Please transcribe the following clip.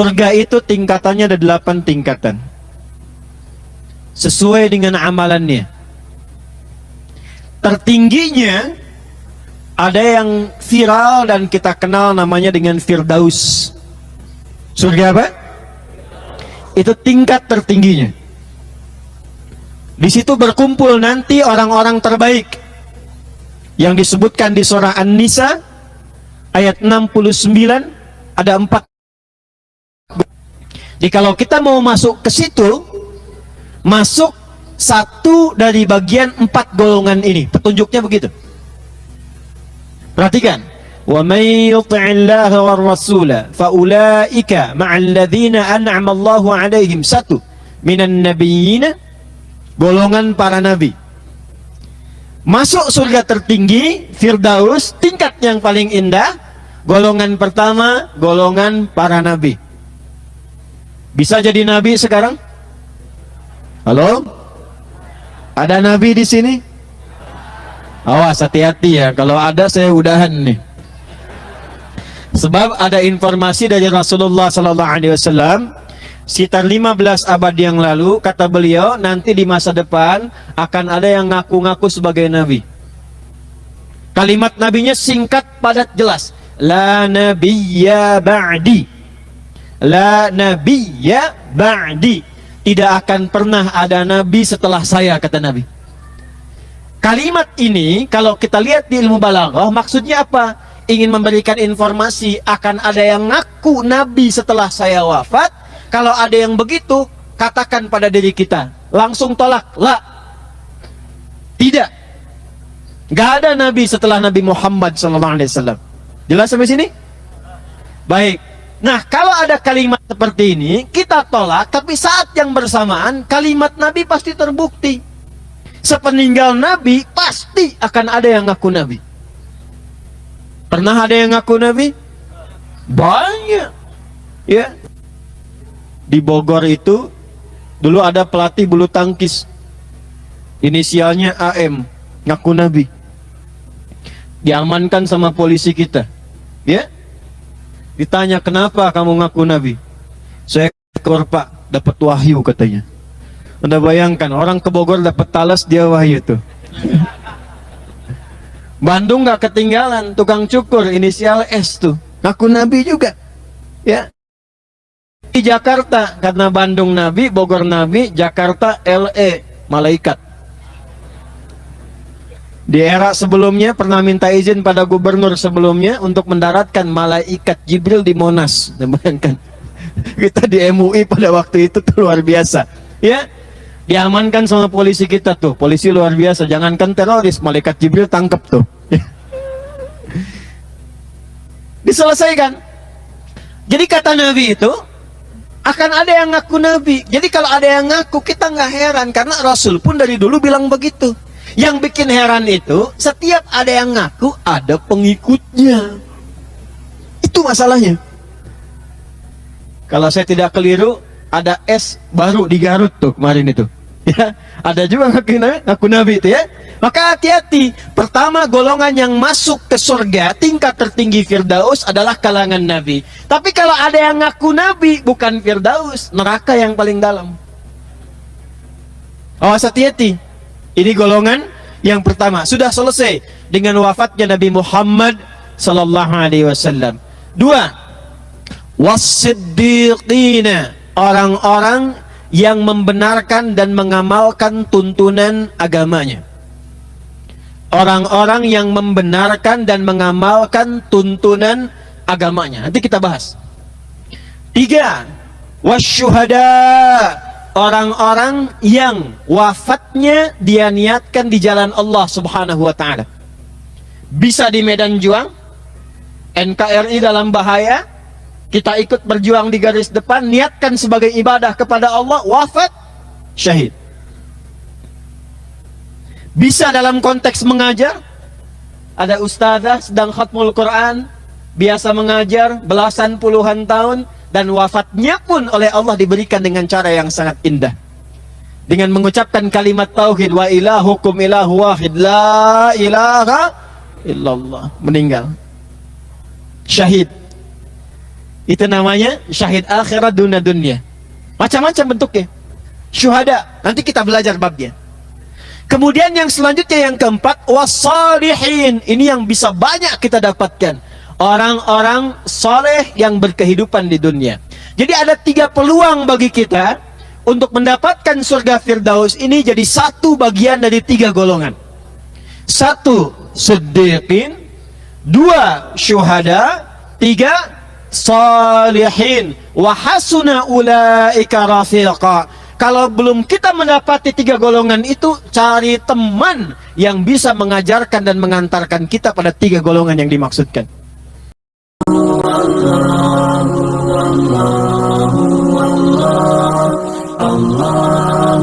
Surga itu tingkatannya ada 8 tingkatan. Sesuai dengan amalannya. Tertingginya ada yang viral dan kita kenal namanya dengan Firdaus. Surga apa? Itu tingkat tertingginya. Di situ berkumpul nanti orang-orang terbaik yang disebutkan di surah An-Nisa ayat 69, ada 4. Jadi kalau kita mau masuk ke situ, masuk satu dari bagian 4 golongan ini. Petunjuknya begitu. Perhatikan. Wa may yuti'illaha war rasula fa ulaika ma'al ladzina an'ama Allahu 'alaihim, satu minan nabiyyin, golongan para nabi. Masuk surga tertinggi Firdaus, tingkat yang paling indah, golongan pertama, golongan para nabi. Bisa jadi nabi sekarang? Halo? Ada nabi di sini? Awas, hati-hati ya, kalau ada saya udahan nih. Sebab ada informasi dari Rasulullah SAW sekitar 15 abad yang lalu, kata beliau, nanti di masa depan akan ada yang ngaku-ngaku sebagai nabi. Kalimat nabinya singkat, padat, jelas. La nabiyya ba'di. La nabiyya ba'di. Tidak akan pernah ada nabi setelah saya, kata Nabi. Kalimat ini kalau kita lihat di ilmu balaghah, maksudnya apa? Ingin memberikan informasi akan ada yang ngaku nabi setelah saya wafat. Kalau ada yang begitu, katakan pada diri kita, langsung tolak. La, tidak. Gak ada nabi setelah Nabi Muhammad SAW. Jelas sampai sini? Baik. Nah, kalau ada kalimat seperti ini, kita tolak, tapi saat yang bersamaan, kalimat Nabi pasti terbukti. Sepeninggal Nabi, pasti akan ada yang ngaku Nabi. Pernah ada yang ngaku Nabi? Banyak. Ya. Di Bogor itu, dulu ada pelatih bulu tangkis. Inisialnya AM, ngaku Nabi. Diamankan sama polisi kita. Ya. Ditanya, kenapa kamu ngaku Nabi? Saya ekor Pak, dapat wahyu katanya. Anda bayangkan, orang ke Bogor dapat talas, dia wahyu tuh. Bandung gak ketinggalan, tukang cukur inisial S tuh, ngaku Nabi juga. Ya. Di Jakarta, karena Bandung Nabi, Bogor Nabi, Jakarta LE, malaikat. Di era sebelumnya pernah minta izin pada gubernur sebelumnya untuk mendaratkan malaikat Jibril di Monas. Bayangkan, kita di MUI pada waktu itu tuh luar biasa. Ya, diamankan sama polisi kita tuh, polisi luar biasa. Jangankan teroris, malaikat Jibril tangkep tuh. Diselesaikan. Jadi kata Nabi itu akan ada yang ngaku Nabi. Jadi kalau ada yang ngaku, kita nggak heran karena Rasul pun dari dulu bilang begitu. Yang bikin heran itu, setiap ada yang ngaku, ada pengikutnya. Itu masalahnya. Kalau saya tidak keliru, ada S baru di Garut tuh kemarin itu. Ya, ada juga ngaku Nabi itu ya. Maka hati-hati. Pertama, golongan yang masuk ke surga tingkat tertinggi Firdaus adalah kalangan Nabi. Tapi kalau ada yang ngaku Nabi, bukan Firdaus, neraka yang paling dalam. Awas, hati-hati. Ini golongan yang pertama. Sudah selesai dengan wafatnya Nabi Muhammad sallallahu alaihi wasallam. 2. Was-siddiqina, orang-orang yang membenarkan dan mengamalkan tuntunan agamanya. Orang-orang yang membenarkan dan mengamalkan tuntunan agamanya. Nanti kita bahas. 3. Wasyuhada, orang-orang yang wafatnya dia niatkan di jalan Allah Subhanahu wa ta'ala. Bisa di medan juang, NKRI dalam bahaya, kita ikut berjuang di garis depan, niatkan sebagai ibadah kepada Allah, wafat, syahid. Bisa dalam konteks mengajar, ada ustazah sedang khatmul Quran, biasa mengajar belasan puluhan tahun, dan wafatnya pun oleh Allah diberikan dengan cara yang sangat indah. Dengan mengucapkan kalimat tauhid, wa ilahukum ilahu wahid, la ilaha illallah. Meninggal. Syahid. Itu namanya syahid akhirat dunia. Macam-macam bentuknya. Syuhada, nanti kita belajar babnya. Kemudian yang selanjutnya yang keempat, wassalihin. Ini yang bisa banyak kita dapatkan. Orang-orang soleh yang berkehidupan di dunia. Jadi ada 3 peluang bagi kita untuk mendapatkan surga Firdaus ini jadi satu bagian dari 3 golongan. 1, siddiqin. 2, syuhada. 3, salihin. Wa hasuna ulaika rafiqa. Kalau belum kita mendapati 3 golongan itu, cari teman yang bisa mengajarkan dan mengantarkan kita pada 3 golongan yang dimaksudkan. Allah